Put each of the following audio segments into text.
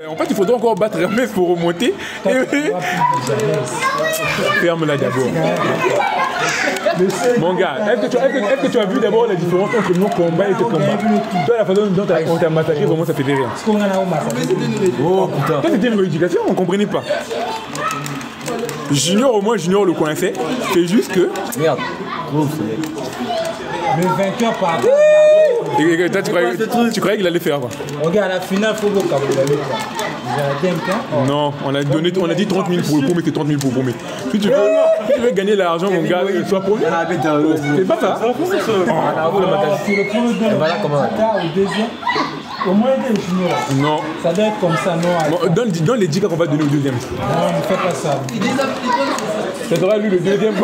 En fait, il faudra encore battre Hermès pour remonter. Ferme-la d'abord. Mon gars, est-ce que tu as vu d'abord la différence entre nos combats et tes combats? Toi, la façon dont on t'a massacré, vraiment, ça fait rire. Oh putain. Toi, c'était une rééducation, on ne comprenait pas. Junior, au moins, Junior le coinçait. C'est juste que. Merde. Le vainqueur par Et toi, tu croyais qu'il allait faire quoi? Regarde, à la finale, il faut que vous l'avez quoi. Non, on a dit 30 000 pour le premier, c'est 30 000 pour le premier. Si tu veux gagner l'argent, mon gars, sois premier. C'est pas ça. Voilà comment. Au deuxième. Au moins des juniors. Non. Ça doit être comme ça, non? Bon, donne les 10 qu'on va donner au deuxième. Non, ne fais pas ça. Ça sera lui le deuxième. De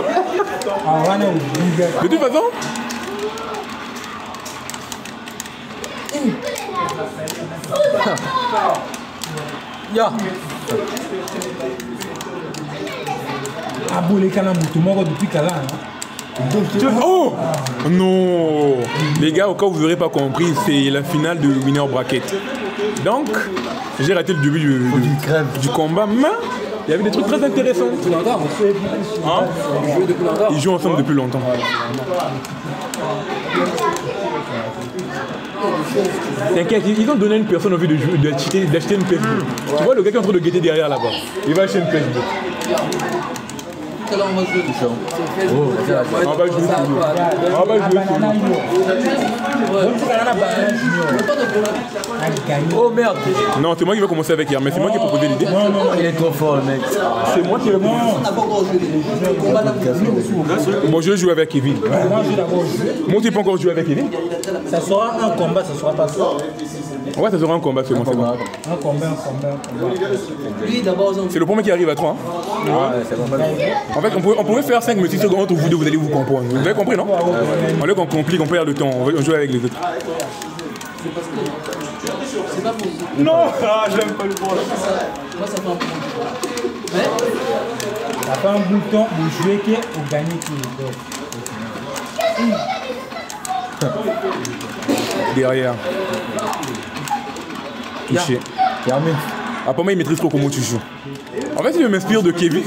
toute façon. Ya. Aboulé Kana Moutoumoro depuis Kala. Oh non. Les gars, au cas où vous n'aurez pas compris, c'est la finale de Winner Bracket. Donc, j'ai raté le début du combat, mais il y avait des trucs très intéressants. Hein? Ils jouent ensemble depuis longtemps. T'inquiète, ils ont donné à une personne envie d'acheter une Facebook. Tu vois le gars qui est en train de guetter derrière là-bas. Il va acheter une Facebook. On va jouer sur nous. On va jouer sur nous. Oh merde. Non, c'est moi qui vais commencer avec Hermès. C'est moi qui ai proposé l'idée. Non, il est trop fort le mec. C'est moi qui vais commencer. Bon, je vais jouer avec Kevin. Moi, tu n'as pas encore joué avec Kevin? Ça sera un combat, ça sera pas ça. Ouais, ça sera un combat seulement. Un combat. C'est le premier qui arrive à 3. En fait, on pouvait faire 5 mais 6 secondes entre vous deux, vous allez vous comprendre. Vous avez compris, non? On lieu qu'on complique, on perd le temps, on joue avec les autres. Non, j'aime pas le bord là. Ça fait un bout de temps pour jouer ou gagner tout. Derrière. Touché. Après moi, il maîtrise trop comment tu joues. En fait, si je m'inspire de Kevin,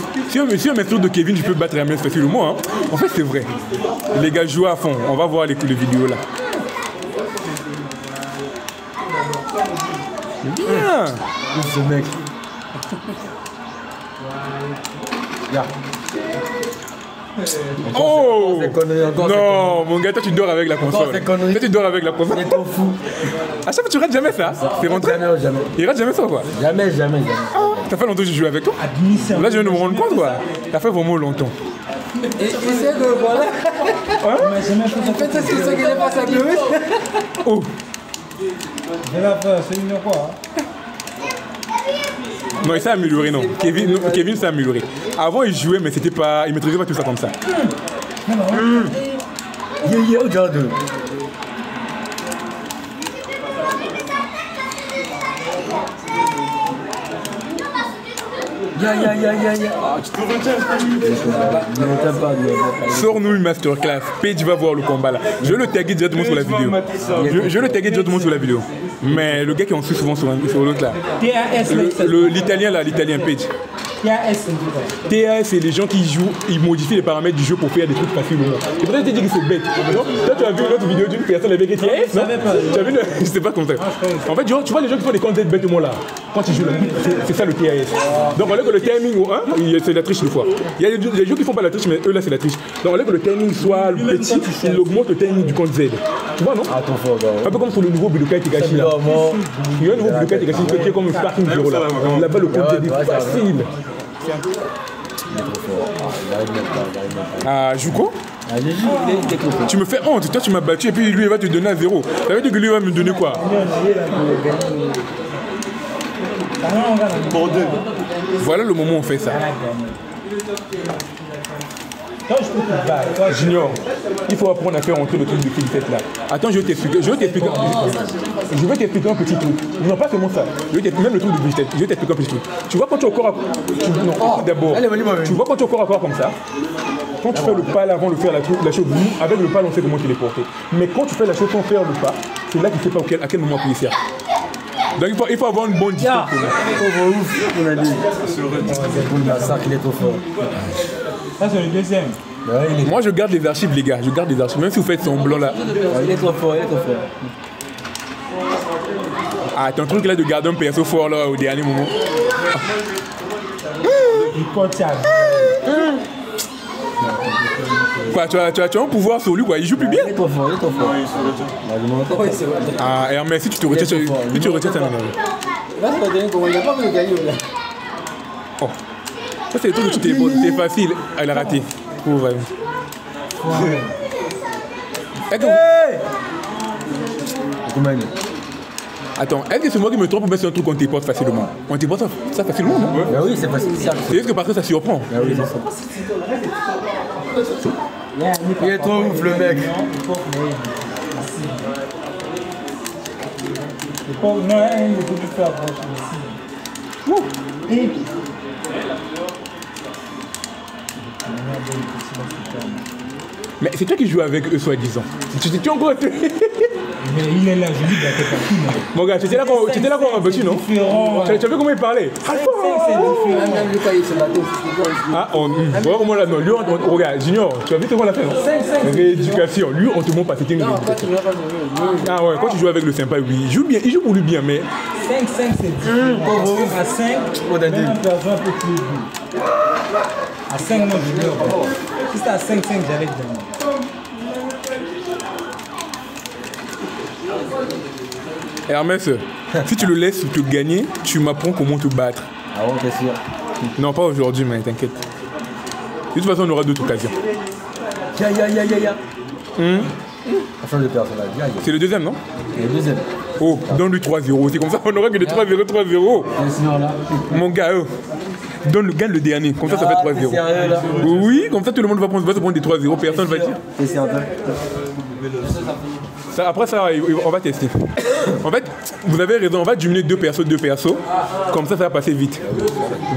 je peux battre Hermès facilement. Hein. En fait, c'est vrai. Les gars jouent à fond. On va voir les vidéos là. Bien. Ce mec. Oh non, mon gars, toi tu dors avec la console. Toi tu dors avec la console. C'est trop fou. À chaque fois tu rates jamais ça. C'est rentré. Jamais. Il rate jamais ça quoi. Jamais. Ça fait longtemps que je joue avec toi. Là je viens de me rendre compte quoi. Ça fait vraiment longtemps. Et c'est que voilà. En fait, c'est ce qui est passé à Chloé. Oh. Je vais la faire, c'est une quoi. Non, il s'est amélioré, non. Kevin s'est amélioré. Avant, il jouait, mais c'était pas. Il maîtrisait pas tout ça comme ça. Regarde. Sors-nous une masterclass. Page va voir le combat là. Je vais le taguer directement sur la vidéo. Je vais le taguer directement sur la vidéo. Mais le gars qui en suit souvent sur l'autre là. L'italien là, l'italien Page. TAS, c'est les gens qui jouent, ils modifient les paramètres du jeu pour faire des trucs facilement. Et peut-être tu dis que c'est bête. Toi, tu as vu une autre vidéo d'une personne avec TAS? Tu as vu je sais pas comme ça. En fait, tu vois les gens qui font des concepts bêtement là, quand ils jouent là, c'est ça le TAS. Donc, on lieu que le timing au 1, c'est la triche des fois. Il y a des jeux qui font pas la triche, mais eux là, c'est la triche. Donc, on lieu que le timing soit le petit, il augmente le timing du compte Z. Tu vois, non? Un peu comme sur le nouveau Budokai Tegashi là. Il y a un nouveau Budokai Tegashi qui est comme un Sparking Zero là. Là-bas, le compte Z est facile. Ah, Juko? Tu me fais honte, toi tu m'as battu et puis lui il va te donner à 0. Ça veut dire que lui il va me donner quoi? Voilà le moment où on fait ça. Junior, il faut apprendre à faire entrer le truc de Phil là. Attends, je vais t'expliquer. Je vais t'expliquer un petit truc. Non, pas seulement ça. Même le truc de Phil je vais t'expliquer un petit truc. Tu vois quand tu es au corps à corps. D'abord, tu vois quand tu es au corps à corps comme ça. Quand tu fais le pas avant de faire la chose, avec le pas on sait comment tu les porter. Mais quand tu fais la chose sans faire le pas, c'est là que tu ne sais pas à quel moment appuyer ça. Donc il faut avoir une bonne distance. Pauvre ouf, on a dit. Il est trop fort. Ça, c'est le deuxième. Ouais, Moi, je garde les archives, les gars. Je garde les archives. Même si vous faites semblant là. il est trop fort, il est trop fort. Ah, t'as un truc là de garder un perso fort là au dernier moment. Il compte ça. Quoi, tu as un pouvoir sur lui, quoi. Il joue plus bien. Il est trop fort, il est trop fort. Ah, Hermès, si tu te retires, ça m'énerve. Là, c'est pas dingue, comment il n'a pas voulu gagner. Oh. Ça, c'est le truc que tu t'es c'est facile. Elle a raté. Pauvre. Attends, est-ce que c'est moi qui me trompe ou bien c'est un truc qu'on téléporte facilement? On téléporte ça facilement, non? Ah oui, c'est facile. C'est juste que par contre ça surprend. Ah oui, c'est ça. Il est trop ouf le mec. Non, il ne peut plus faire ici. Mais c'est toi qui joues avec eux, soi-disant. Tu encore. Mais il est là, je dis, il a fait partie. Mon gars, c'était là qu'on a battu, non? Tu as vu comment il parlait? C'est différent. Même lui, quand il se battait, Ah, voilà comment là, non. Lui, regarde, Junior, tu as vu comment on l'a fait, non? Rééducation. Lui, on te montre pas, c'était une rééducation. Ah ouais, quand tu joues avec le sympa, oui, il joue bien, il joue pour lui bien, mais. 5, c'est dur. À 5, même un personne peut tuer lui. À 5, moi, je l'ai. Si c'était à 5, j'allais gagner. Hermès, si tu le laisses te gagner, tu m'apprends comment te battre. Ah bon, t'es sûr? Non, pas aujourd'hui, mais t'inquiète. De toute façon, on aura d'autres occasions. Ya. Enfin, le personnage. C'est le deuxième, non? Le deuxième. Oh, donne-lui 3-0. C'est comme ça, on aura que des 3-0, 3-0. Mon gars, gagne le dernier. Comme ça, ça fait 3-0. Sérieux là? Oui, comme ça, tout le monde va se prendre des 3-0. Personne va dire. T'es sérieux? Ça, après ça, on va tester. En fait, vous avez raison, on va diminuer deux persos. Comme ça va passer vite.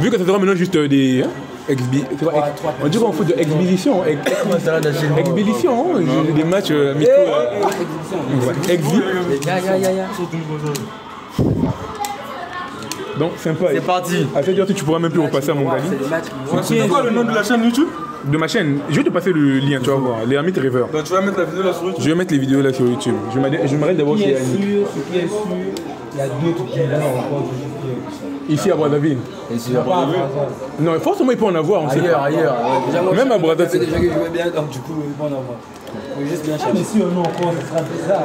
Vu que ça sera maintenant juste des... on dit qu'on fout de exhibition. Exhibition, des matchs amicaux. Exhi. Donc, sympa. C'est parti. À te dire que tu pourras même plus repasser à mon gars. C'est quoi le nom de la chaîne YouTube? De ma chaîne, je vais te passer le lien, tu vas voir, les Hermite River. Donc tu vas mettre la vidéo là sur YouTube? Je vais mettre les vidéos là sur YouTube. Je m'arrête d'abord chez Yannick. Ce qui est sûr, il y a d'autres qui là encore Ici à Brazzaville. T'es sûr? Non, forcément il peut en avoir, on sait pas. Ailleurs. Même à Brazzaville. C'est des gens qui jouaient bien, donc du coup, ils vont en avoir. Il faut juste bien chercher. Mais si on a encore, ça sera bizarre.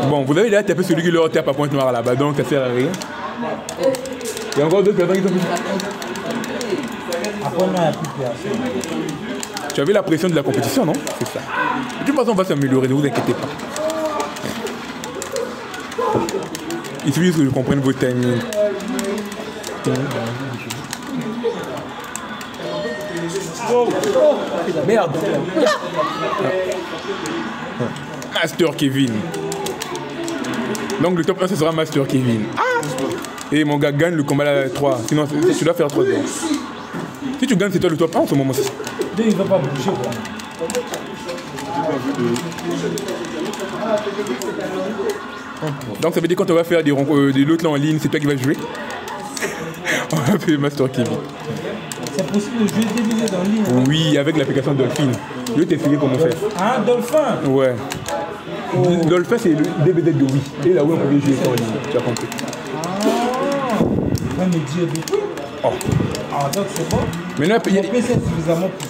Bon, vous avez déjà tapé celui qui leur tape à pointe noire là-bas, donc ça sert à rien. Il y a encore d'autres personnes qui sont... Après, non, il n'y a plus personne. Tu avais la pression de la compétition, non? C'est ça. De toute façon, on va s'améliorer, ne vous inquiétez pas. Il suffit que je comprenne vos timings. Merde. Master Kevin. Donc le top 1 ce sera Master Kevin. Et mon gars gagne le combat à 3. Sinon tu dois faire 3 heures. Si tu gagnes, c'est toi le top 1 en ce moment-ci. Il ne va pas bouger. Donc ça veut dire quand on va faire des lots là en ligne, c'est toi qui vas jouer. On va faire Master Kevin. C'est possible de jouer des vidéos en ligne? Oui, avec l'application Dolphin. Je vais t'expliquer comment faire. Ah, Dolphin? Ouais. Dolphin c'est le DVD de Wii. Et là où on pouvait jouer ça en ligne. Tu as compris. On me dit depuis. Oh. Ah, donc c'est bon. Maintenant,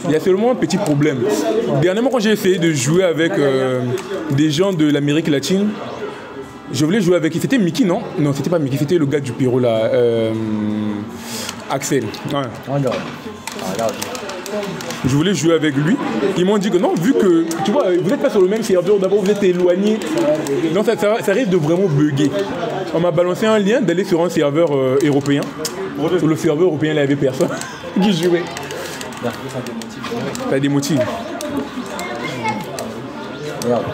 il y a seulement un petit problème. Dernièrement, quand j'ai essayé de jouer avec des gens de l'Amérique latine, je voulais jouer avec... C'était Mickey, non? Non, c'était pas Mickey, c'était le gars du Pérou, là. Axel. Ouais. Regarde. Je voulais jouer avec lui. Ils m'ont dit que non, vu que, tu vois, vous n'êtes pas sur le même serveur, d'abord vous êtes éloigné. Donc ça risque de vraiment bugger. On m'a balancé un lien d'aller sur un serveur européen. Sur le serveur européen, il n'y avait personne qui jouait. Ça démotive. Regarde.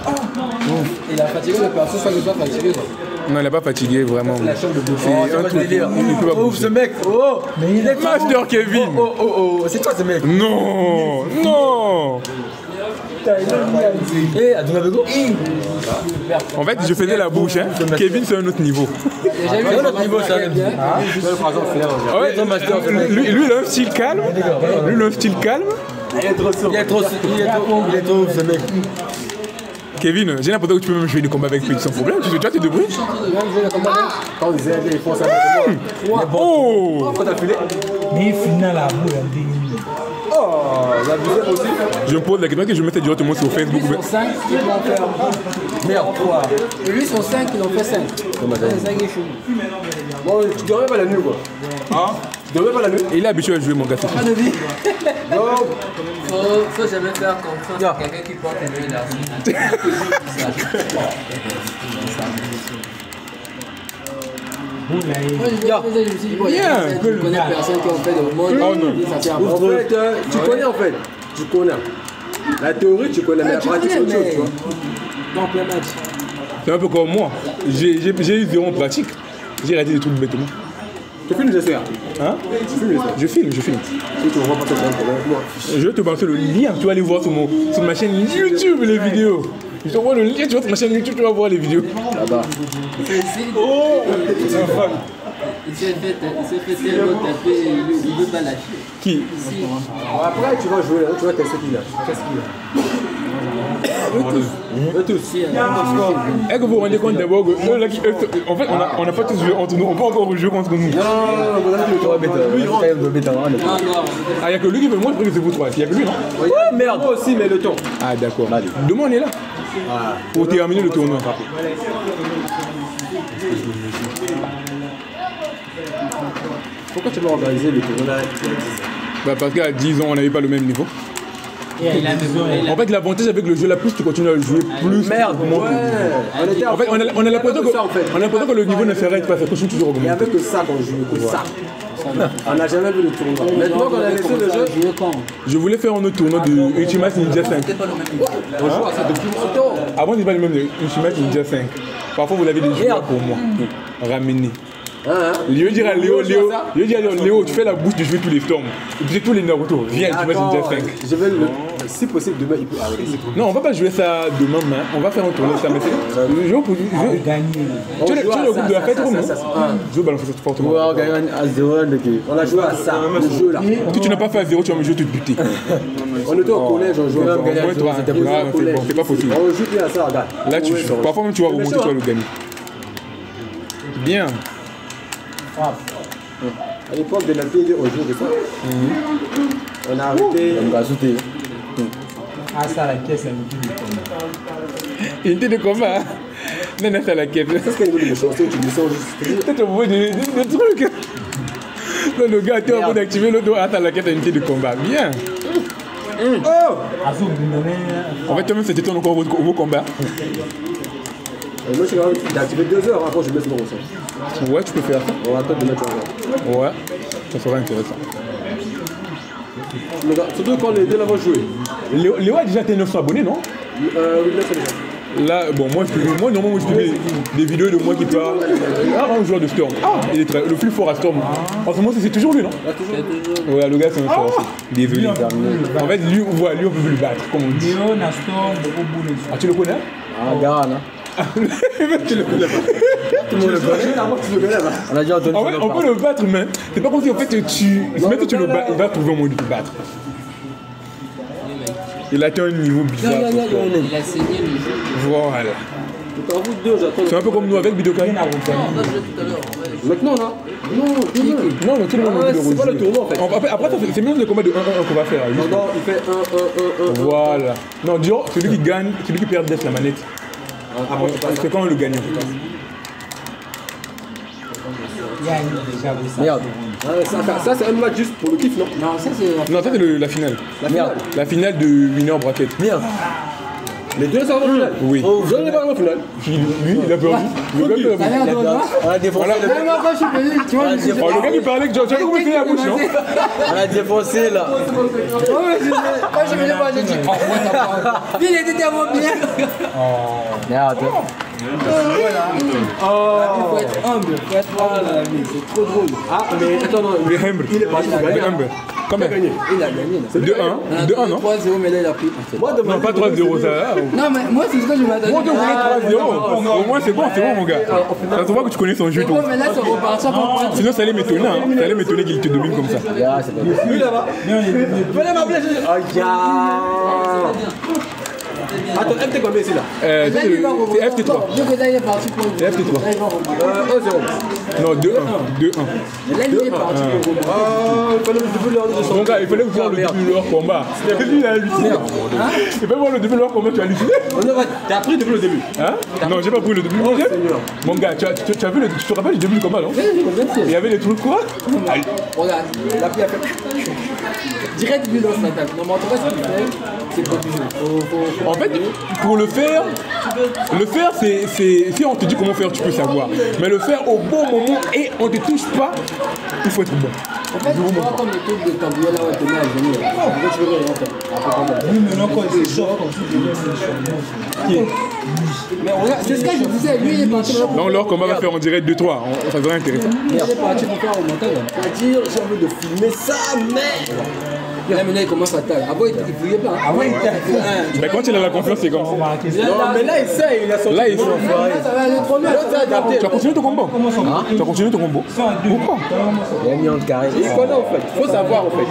Il a fatigué le perso, soit il n'est pas fatigué. Non, il n'a pas fatigué, vraiment. C'est la chambre de bouffer. C'est un délire. Oh, ce mec. Oh. Mais il est Master Kevin. Oh, c'est toi ce mec. Non. Et à Dunabego. En fait, je faisais la bouche. Hein. Kevin, c'est un autre niveau. J'ai vu un autre niveau, ça. Ouais, lui, il a un style calme. Lui, il a un style calme. Il est trop ce mec. Kevin, j'ai l'impression que tu peux même jouer des combats avec lui sans problème. Tu vois, tu te débrouilles. Quand ils font ça, Oh! quand t'as filé. Mais il finit la boule. Oh, la deuxième aussi. Je me pose la question que je mettais directement sur Facebook. Lui, sont 5 qui l'ont fait. Merde, toi. Lui, sont 5 qui l'ont fait 5. C'est 5 et chou. Bon, tu dormais pas la nuit, quoi. Hein? Tu dormais pas la nuit? Et il est habitué à jouer, mon gars. Pas de vie. Faut jamais faire confiance à quelqu'un qui porte une nuit là. Moi, je me suis dit, bon, il y a personne qui connaît personne qui ont fait de monde. Oh non. Ça sert à En fait, tu connais en fait. Tu connais. La théorie, tu connais, mais la pratique, c'est autre chose, tu vois. Dans plein match. C'est un peu comme moi. J'ai eu zéro en pratique. J'ai raté des trucs bêtement. Tu filmes, j'espère. Hein? Je filme. Si tu ne vois pas ton problème avec moi. Je vais te balancer le lien. Tu vas aller voir sur ma chaîne YouTube les vidéos. Je te vois le lien, tu vas sur ma chaîne YouTube, tu vas voir les vidéos. Là-bas. Oh! Il s'est fait tellement taper, il ne veut pas lâcher. Qui? Après, tu vas jouer là, tu vas tester qui là. Qu'est-ce qu'il y a? Eux tous. Est-ce que vous vous rendez compte d'abord que eux là qui. En fait, on n'a pas tous joué entre nous, on peut encore jouer contre nous. Non, Ah, il n'y a que lui qui veut. Moi, je crois que c'est vous trois. Il n'y a que lui, non? oui, merde. Moi aussi, mais le temps. Ah, d'accord. Demain, on est là. Pour terminer le tournoi. Pourquoi tu vas organiser le tournoi là? Bah, parce qu'à 10 ans, on n'avait pas le même niveau. Il a besoin. En fait, l'avantage avec le jeu là, plus tu continues à le jouer, plus. Merde, ouais. En fait, on a l'impression que le niveau ne s'arrête pas, ça continue toujours à Il n'y augmenter. avait que ça qu'on jouait, que ça. On n'a jamais vu le tournoi. Maintenant qu'on a laissé le jeu, Je voulais faire un autre tournoi de Ultimate Ninja 5. on joue à ça depuis longtemps. Avant, c'est pas le même de Ultimate Ninja 5. Parfois, vous l'avez déjà pour moi. Ramener. Je vais dire à Léo, Léo, tu fais la bouche de jouer tous les storms. Et puis tous les Naruto. Viens, Ultimate Ninja 5. Je vais le. Si possible, demain, il peut arrêter. Non, on va pas jouer ça demain, mais on va faire un tournoi ça. Mais c'est. Je vais gagner. Tu es le groupe de la fête, non? Je vais balancer ça fortement. On a gagné à 0. On a joué à ça, le jeu là. Si tu n'as pas fait à 0, tu vas me jouer te buter. On était au collège, on jouait à Moi, toi, c'est pas possible. On joue plus à ça, regarde. Là, tu parfois même tu vas remonter, tu vas le gagner. Bien. À l'époque de la PD, on jouait de ça. On a arrêté. On a ajouté. Ah, ça, la caisse, elle Il était de combat. Non, non, c'est la quête. Qu'est-ce qu'il y a de chanson, tu descends juste. Peut-être au bout des trucs. Non, le gars, tu es en train d'activer l'autre. Attends, la quête a une unité de combat. Bien. En fait, toi-même, c'était ton encore vos combats. Moi, je suis d'activer 2 heures avant, je mets ce nom aussi. Ouais, tu peux faire ça. On va attendre de mettre un. Ouais, ça serait intéressant. Surtout quand les deux l'avons joué. Léo a déjà atteint 900 abonnés, non? Oui, là, c'est déjà. Là, bon, moi, normalement, je publie des vidéos de moi qui parle. Ah, un joueur de Storm. Ah, il est le plus fort à Storm. En ce moment, c'est toujours lui, non? Ouais, le gars, c'est un fort aussi. Désolé. En fait, lui, on peut plus le battre, comme on dit. Léo, Nastor, Ah, tu le connais? Ah, Garan, hein? Tu le connais pas. Tout le monde le connaît. Tu le connais pas. On a déjà entendu. En fait, on peut le battre, mais c'est pas comme si en fait même si tu le bats, il va trouver un moyen de te battre. Il a atteint un niveau bizarre. Il a saigné le jeu. Voilà. C'est un peu comme nous avec Bidokai. Maintenant, là? Non, tout le monde a c'est pas le tournoi en fait. Après, c'est même le combat de 1-1 qu'on va faire. Non, il fait 1. Voilà. Non, disons, celui qui gagne, celui qui perd laisse la manette. C'est quand on le gagne. Merde. Ça c'est un match juste pour le kiff, non? Non, ça c'est. Non, ça c'est la finale. La finale de Winner Bracket. Merde. Les deux sont en finale? Oui. Vous n'avez pas en finale? Lui, il a perdu. Le gars, il a perdu. On a défoncé. Moi, quand je suis venu, tu vois, Le gars qui parlait, tu as compris la bouche, non? On a défoncé là. Moi, je suis venu, moi, j'ai dit, il était tellement bien. Merde. Voilà. Il faut être humble. Il faut être humble, c'est trop drôle. Ah, mais attends, non. Il est humble. Il est parti pour gagner. Humble. Combien? Il a gagné. 2-1, non? 3-0, mais là il a pris. Non, pas 3-0, ça. Non, mais moi c'est ce que je m'attendais. Moi, je voulais 3-0. Au moins, c'est bon, mon gars. Ça se voit que tu connais son jeu. Bon, mais là c'est reparti. Sinon, ça allait m'étonner. Ça allait m'étonner qu'il te domine comme ça. Lui là-bas. Venez m'appeler. Attends, FT combien ici là? C'est FT3. Il est parti pour le FT3. 1-0. Non, 2-1. 2-1. Là il est parti pour le Mon gars, il fallait voir le début de leur combat. Lui, il a halluciné. Tu peux voir le début de leur combat, tu as halluciné. T'as pris depuis le début? Hein? Non, j'ai pas pris le début. Mon gars, tu as vu, tu te rappelles du début du combat, non? Il y avait des trucs quoi? Regarde, la pluie a fait. Direct du lance l'attaque. Non, mais en tout cas, ce qu'il fait, c'est protéger. En fait, pour le faire, c'est. Si on te dit comment faire, tu peux savoir. Mais le faire au bon moment et on te touche pas, il faut être bon. En fait, tu vois comme le truc de Cambriel là, on te met à génie. Tu peux rien faire. Oui, mais non, quand il est chaud, comme si Mais regarde, c'est ce que je disais. Lui, il est parti. Donc, leur combat va faire en direct 2-3. Ça serait intéressant. Il est parti pour faire au montage. C'est-à-dire, j'ai envie de filmer ça, mais. Là, maintenant, il commence à tailler. Avant, il ne fouillait pas. Avant, il taillait. Mais quand il a la confiance, c'est comme ça. Non, mais là, il sait, il a sorti. Là, il sait. Ça va aller trop loin. Tu as continué ton combo? Tu as continué ton combo? Pourquoi? Il a mis en carré. Il connaît en fait. Il faut savoir en fait.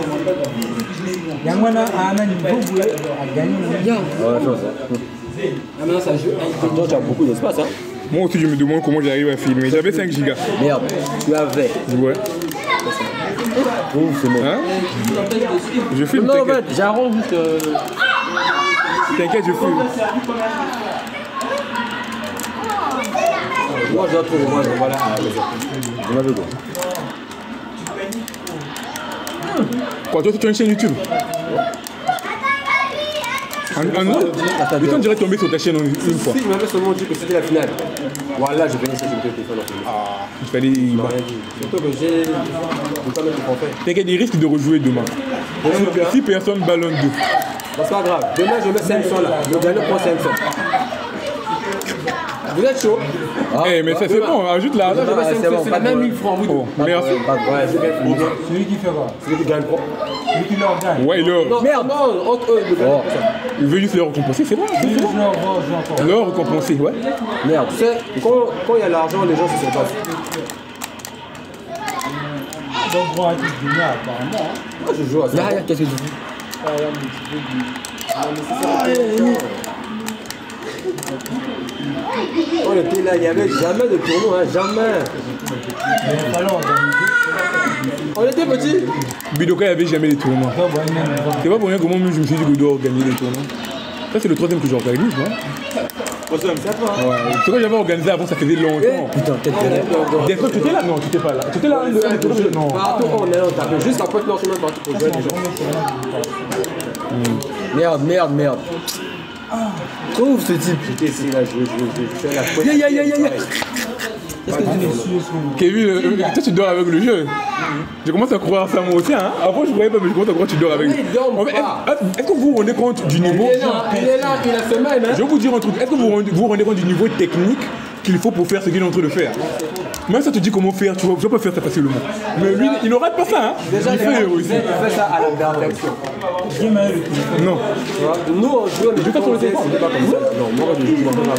il y a un niveau où il a gagné. Bien. Ouais, non, ça. Ah, maintenant, ça joue. Toi, tu as beaucoup d'espace, hein. Moi aussi, je me demande comment j'arrive à filmer. J'avais 5 gigas. Merde, tu avais. Ouais. C'est bon. Hein? Je filme, Non, en t'inquiète. fait, j'arrange juste. T'inquiète, je filme. Moi, je dois trouver. Moi, voilà. Je m'avais quoi? Quoi, toi, tu as une chaîne YouTube? On dirait tomber sur ta chaîne une fois. Si je m'avais seulement dit que c'était la finale. Voilà, je venais chercher le téléphone en finale. Il fallait. Il m'a rien dit. Surtout que j'ai. Je peux pas mettre le forfait. T'inquiète, il risque de rejouer demain. Si personne ballonne 2. C'est pas grave. Demain, je mets 500 là. Le dernier prend 500. Vous êtes chaud? Eh, mais ça c'est bon, ajoute là. C'est la même 1000 francs. Oh, merci. Ouais, c'est bien. Celui qui fait quoi? Celui qui gagne quoi? Celui qui leur gagne. Ouais, Non, merde, non, entre eux, le gagnent. il veut juste leur récompenser, c'est bon. Je encore. Leur récompenser, ouais. Merde, tu sais, quand il y a l'argent, les gens se sentent pas. Donc, bon, à titre de gagnant, apparemment. Moi, je joue à ça. Qu'est-ce que tu dis? On était là, il n'y avait jamais de tournoi, hein, jamais. Mais il fallait organiser. On était petits. Bidoka, il n'y avait jamais les tournois. C'est pas pour rien que moi, je me suis dit que je dois organiser les tournois. Ça, c'est le 3e que j'organise, non? Ouais. C'est quand j'avais organisé avant, ça faisait longtemps. Putain, peut-être que Des fois, tu étais là? Non, tu étais pas là. Tu étais là? Non. partout, on est là, on tapait juste après le lancement partout pour jouer les gens. Merde. Trouve ce type. J'étais ici, là, je suis à la pointe. Qu'est-ce que tu es sûr? Kevin, toi tu dors avec le jeu. Je commence à croire ça moi aussi. Hein? Avant je ne croyais pas, mais je commence à croire que tu dors avec le jeu. Est-ce que vous vous rendez compte du niveau? Il est là, il a fait mal. Je vais vous dire un truc. Est-ce que vous vous rendez compte du niveau technique qu'il faut pour faire ce qu'il est en train de faire? Même ça te dit comment faire, tu vas pas faire ça facilement. Mais lui, il ne rate pas ça. Hein? Il fait aussi. Il fait ça à la dernière action. Non. Nous, on joue, mais pas sur le téléphone. c'est pas comme ça. Non, moi, je joue dans la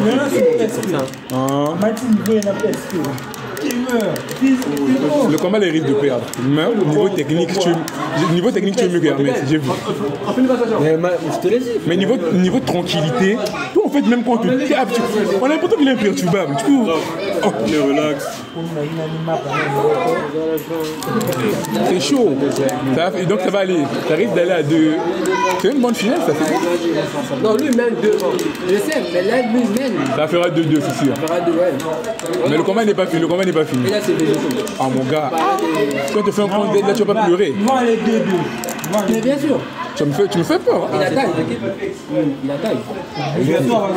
Le combat, il risque de perdre. Mais au niveau technique, tu es mieux que Hermès, j'ai vu. Je te l'ai dit. Mais niveau de tranquillité, toi en fait, même quand tu es on a l'impression qu'il est imperturbable. Tu peux. Oh, il est relax. C'est chaud. Et donc ça va aller. Ça risque d'aller à 2. C'est une bonne finale, ça fait ça. Non, lui mène 2. Je sais, mais là, lui, mène. Ça fera 2-2, c'est sûr. Ça fera 2, ouais. Mais le combat n'est pas fini. Et là, c'est végétaux. Ah mon gars, quand tu fais un point d'aide, là tu vas pas pleurer. Moi, les 2-2. Mais bien sûr. Tu me fais peur. Il a taille. Il a taille.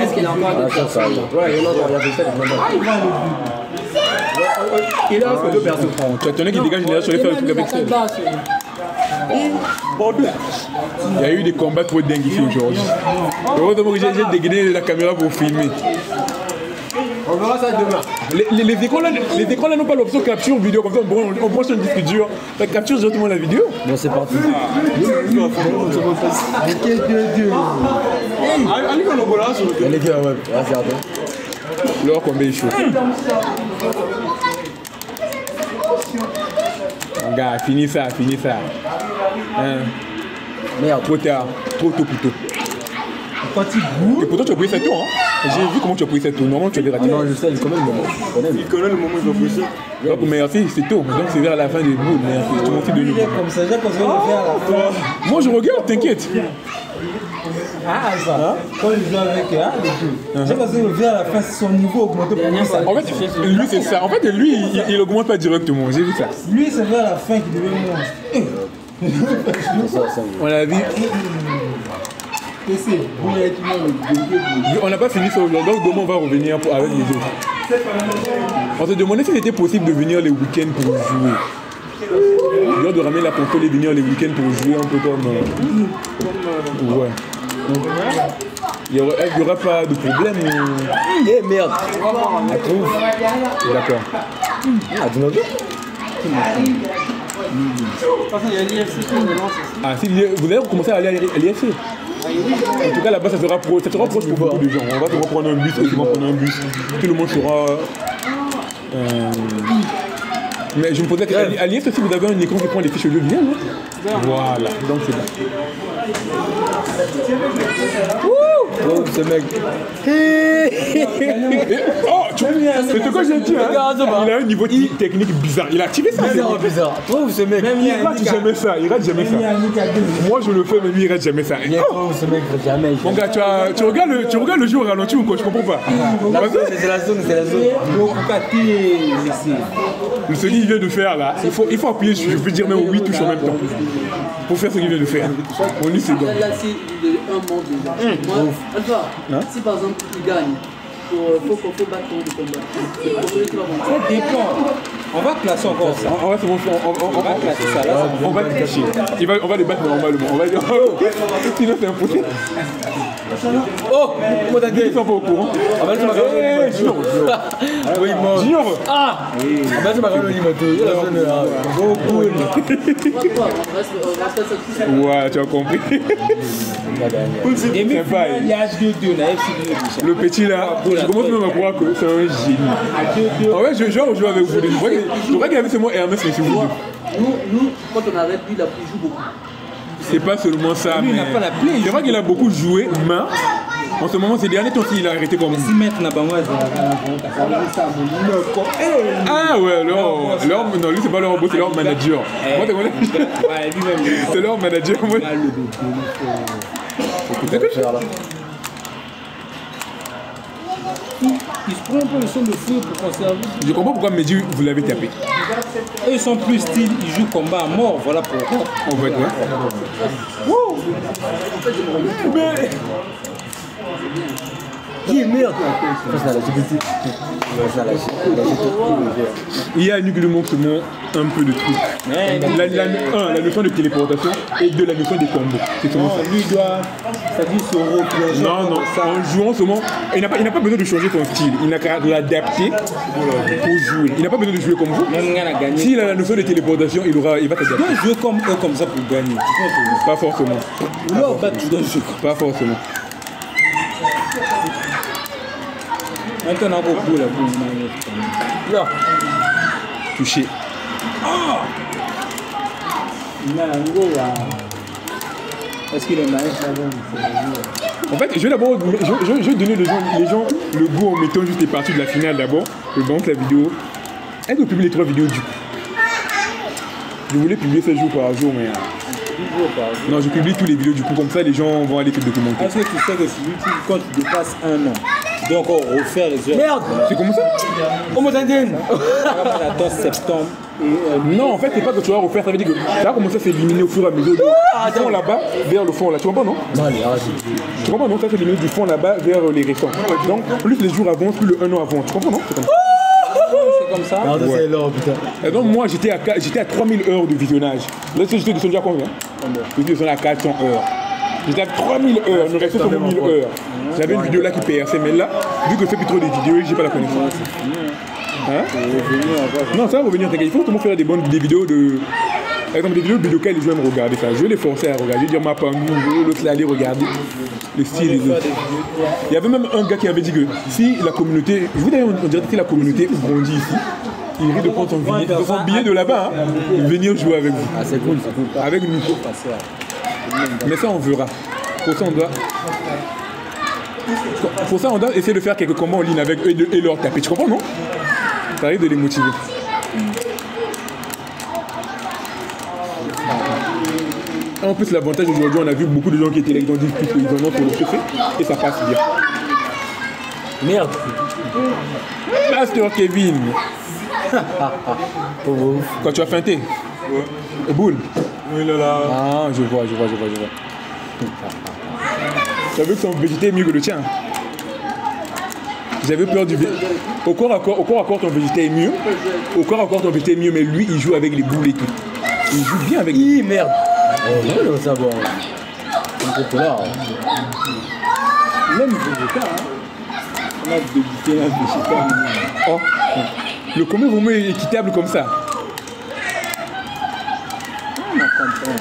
Est-ce qu'il a encore des choses? Ouais, il y en a il a fait 2 personnes. Tu as tenu qui dégage général sur les faire le truc avec ça. Il y a eu des combats trop dingues ici aujourd'hui. Heureusement que j'ai dégainé la caméra pour filmer. On verra ça demain. Les écrans là n'ont pas l'option capture vidéo, comme ça on branche un disque dur, ça capture directement la vidéo. Bon, c'est parti. Les gars, ouais, regarde. L'or combien est chaud. Mon gars, finis ça. Hein. Merde. Trop tard, trop tôt plutôt. Quand il boue, Et pourtant tu as pris 7 tours, hein. J'ai vu comment tu as pris 7 tours, normalement tu avais raté. Non, je sais, il connaît le moment. Il connaît le moment où il va pousser. Donc merci, c'est tôt, donc c'est vers la fin du bout, merci, tu montes de il nouveau. est comme ça, j'ai continué de le faire à la fin. Moi je regarde, t'inquiète. Ah, ça, quand il joue avec les deux. J'ai continué de le faire à la fin, son niveau augmenté pour lui. Ça. En fait, lui c'est ça, en fait lui il augmente pas directement, j'ai vu ça. Lui, c'est vers la fin qu'il devient monstre. On a vu, on n'a pas fini ça aujourd'hui, donc demain on va revenir avec les autres. On se demandait si c'était possible de venir les week-ends pour jouer. Genre de ramener la console et venir les week-ends pour jouer un peu comme... Ouais. Il n'y aura pas de problème. Eh merde. D'accord. Ah, tu n'as vu? Il y a l'IFC qui me lance. Ah, si vous allez commencer à aller à l'IFC. En tout cas, là-bas, ça sera proche pour beaucoup de gens. On va devoir prendre un bus, eux qui vont prendre un bus. Tout le monde sera... Mais je me posais qu'à l'IFC aussi, vous avez un écran qui prend les fiches audio bien, non? Voilà, donc c'est bon. Oh, ce mec. Oh, tu vois, c'est ce que j'ai dit, hein? Il a un niveau technique bizarre. Il a activé ça. Bizarre. Trouve ce mec. Il rate jamais ça. Moi, je le fais, mais lui, il rate jamais ça. Trouve ce mec, jamais. Mon gars, tu regardes le jeu au ralenti ou quoi? Je comprends pas. C'est la zone. Ce qu'il vient de faire là, il faut appuyer, je peux dire même 8 touches en même temps. Pour faire ce qu'il vient de faire. On lui, c'est bon. Là, c'est un monde déjà. Moi, Alpha, si par exemple il gagne, faut battre le combat. C'est pour celui qui va monter. Ça dépend. On va classer encore ça. On va classer ça. Là, on va le cacher. On va les battre normalement. On va dire, sinon c'est impossible. Oh, comment t'as dit? Ils sont pas au courant. Ah bah tu m'as gagné. Oui, moi. Junior. Ah bah tu m'as gagné au beaucoup. Ouais, tu as compris. Et même il y a H2 là, le petit là, je commence même à croire que c'est un génie. En fait, je joue avec vous. Je crois qu'il avait seulement Hermès mais c'est vous deux. Nous, quand on arrête, lui, il joue beaucoup. C'est pas seulement ça, lui, mais il n'a pas la play. c'est vrai qu'il a beaucoup joué, mais en ce moment, ces derniers temps, il a arrêté comme Si maintenant, ah ouais, non, lui c'est pas leur robot, c'est leur manager. Moi, c'est leur manager. C'est que faire là. Il se prend un peu le son de feu pour conserver. Je comprends pourquoi Mehdi vous l'avez tapé. Eux ils sont plus style, ils jouent combat à mort, voilà pourquoi. En fait, ouais. Mais... Merde. Il y a Nuke le montre un peu de trucs. La notion de téléportation et de la notion des combos. C'est comment ça. Lui doit, c'est-à-dire se replonger. Non, en jouant seulement, il n'a pas besoin de changer son style. Il n'a qu'à l'adapter pour jouer. Il n'a pas besoin de jouer comme vous. S'il a la notion de téléportation, il va t'adapter. Tu dois jouer comme eux comme ça pour gagner. Pas forcément. Ou là, tu dois jouer. Pas forcément. Maintenant, beaucoup là pour là. Touché. Est-ce qu'il est malin? En fait, je vais d'abord donner les gens le goût en mettant juste les parties de la finale d'abord. Je montre la vidéo. Elle doit publier les 3 vidéos du coup. Je voulais publier 16 jours par jour, mais... Non, je publie tous les vidéos du coup, comme ça les gens vont aller te documenter. Est-ce que tu sais que sur YouTube, quand tu dépasses 1 an, tu dois encore refaire les heures? Merde. C'est comme ça? Comment t'as dit? Attends septembre. Non, en fait, c'est pas que tu vas refaire, ça veut dire que ça va commencer à s'éliminer au fur et à mesure. Du fond là-bas vers le fond là. Tu comprends non? Non, allez, arrête. Tu comprends non? Ça s'élimine du fond là-bas vers les récents. Donc, plus les jours avancent, plus le 1 an avance. Tu comprends non? C'est comme ça. C'est comme ça? Non, c'est l'or, putain. Et donc, moi, j'étais à 3000 heures de visionnage. Là, j'étais descendu à combien? J'étais descendu à 400 heures. J'étais à 3000 heures, il me restait sur 1000 heures. J'avais une vidéo là qui perçait, mais là, vu que je fais plus trop des vidéos, j'ai pas la connexion. Hein? Non, ça va revenir, il faut comment faire des vidéos de. Par exemple, des vidéos de Budokai, les gens aiment regarder ça. Je vais les forcer à regarder. Je vais dire ma pangue, l'autre là, aller regarder le style des autres. Il y avait même un gars qui avait dit que si la communauté, je vous dis, on dirait que si la communauté grandit ici, il risque de prendre son billet de là-bas, hein, venir jouer avec vous. Ah, c'est cool, avec nous. Mais ça, on verra. Pour ça, on doit essayer de faire quelques combats en ligne avec eux et leur taper. Tu comprends, non? Ça arrive de les motiver. En plus, l'avantage aujourd'hui, on a vu beaucoup de gens qui étaient là, ils ont dit qu'ils en ont sur le PC et ça passe bien. Merde. Master Kevin. Quand tu as feinté. Ouais. Boule. Oui, là. Ah, je vois. Tu as vu que son végété est mieux que le tien. J'avais peur du végété. Au corps à corps, ton végété est mieux. Au corps à corps, ton végété est mieux, mais lui, il joue avec les boules et tout. Il joue bien avec les boules. Merde. Oh, non, ça va. Un peu là. Même végétal, hein. On a débuté un végétal. Oh. Le combat vraiment est équitable comme ça. On a compris.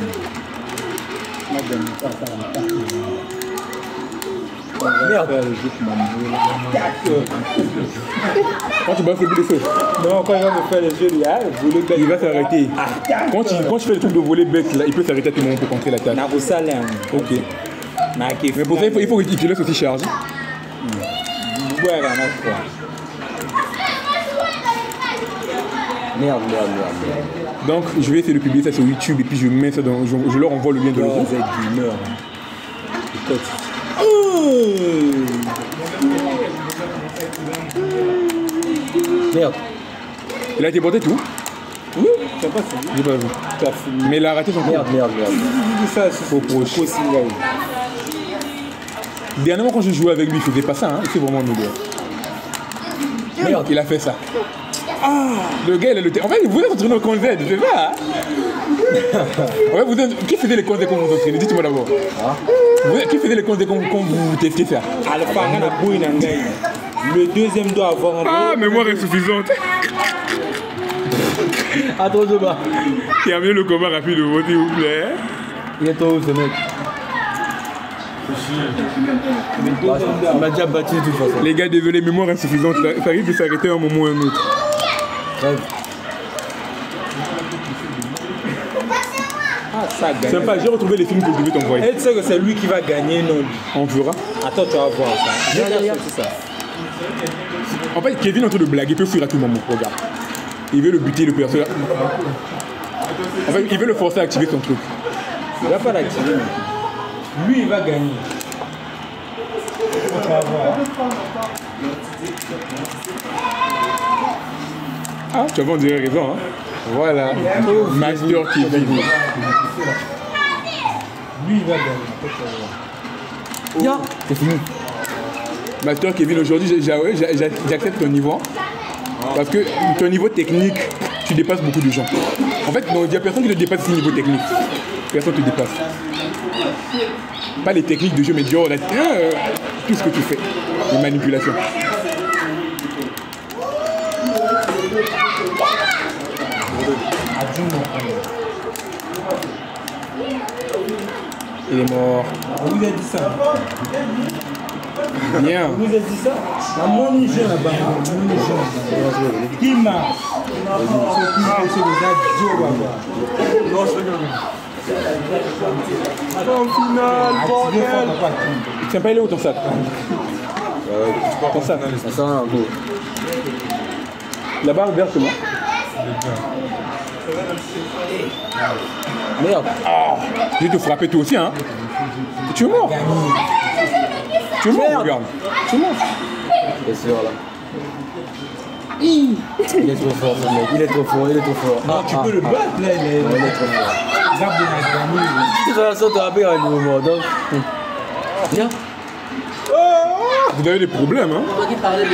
Merde. Quand tu vas faire le bout de feu. Non, quand il va me faire les jeux, il va s'arrêter. Quand tu fais le truc de voler bête, là, il peut s'arrêter à tout moment pour contrer la tâche. Ok. Mais pour ça, il faut qu'il te laisse aussi charger. Merde. Donc, je vais essayer de publier ça sur YouTube et puis je mets ça dans. Je leur envoie le lien de l'euro. Merde. Il a été porté tout? Oui, tu n'as pas fini. J'ai pas vu. Tu as fini. Mais il a raté son coup. Merde. Ça, c'est proche. Dernièrement, quand je jouais avec lui, il faisait pas ça, hein. C'est vraiment meilleur. Merde, il a fait ça. Ah, le gars, il a le en fait, vous êtes entraîné au camp Z, c'est ça, hein? Ouais, qui faisait les camps Z quand vous entraînez? Dites-moi d'abord. Qui faisait les camps Z quand vous testiez ça? Le deuxième doit avoir un peu. Ah, mémoire insuffisante. Attends, de bas. Il y a mieux le combat rapide de vous, s'il vous plaît. Il est trop haut, ce mec. Il m'a déjà battu de toute façon. Les gars, désolé, mémoire insuffisante. Ça risque de s'arrêter à un moment ou à un autre. Rêve. Ah, ça gagne. Sympa, j'ai retrouvé les films que je devais t'envoyer. Et tu sais que c'est lui qui va gagner, non? On verra. Attends, tu vas voir ça. Regarde ça. En fait, Kevin est en train de blaguer, il peut fuir à tout moment. Regarde. Il veut le buter, le personnage. En fait, il veut le forcer à activer son truc. Il va pas l'activer. Lui, il va gagner. Tu vas voir. Ah, tu vas voir, on dirait raison, hein. Voilà. Master Kevin. Lui, il va gagner. C'est fini. Master Kevin, aujourd'hui, j'accepte ton niveau. Parce que ton niveau technique, tu dépasses beaucoup de gens. En fait, il n'y a personne qui te dépasse ce niveau technique. Personne ne te dépasse. Pas les techniques de jeu, mais genre, tout ce que tu fais. Les manipulations. Il est mort. On vous a dit ça. Bien. On vous a dit ça. La monnaie jeune là-bas. Qui m'a. C'est des adios là-bas. En finale, bordel. Tiens pas, il est où ton sac? Ton sac. Ça sent un coup. Là-bas, verse-moi. Merde. Oh, je vais te frapper toi aussi, hein. Tu es mort. Tu es mort, regarde. Tu es mort. Bien sûr, là. Il est trop fort, ce mec. Il est trop fort. Non, tu peux le battre, là. Il est trop fort. Zab de la gagné. De toute façon, tu as appris à un niveau mort, donc. Viens. Vous avez des problèmes, hein. On va qui parler de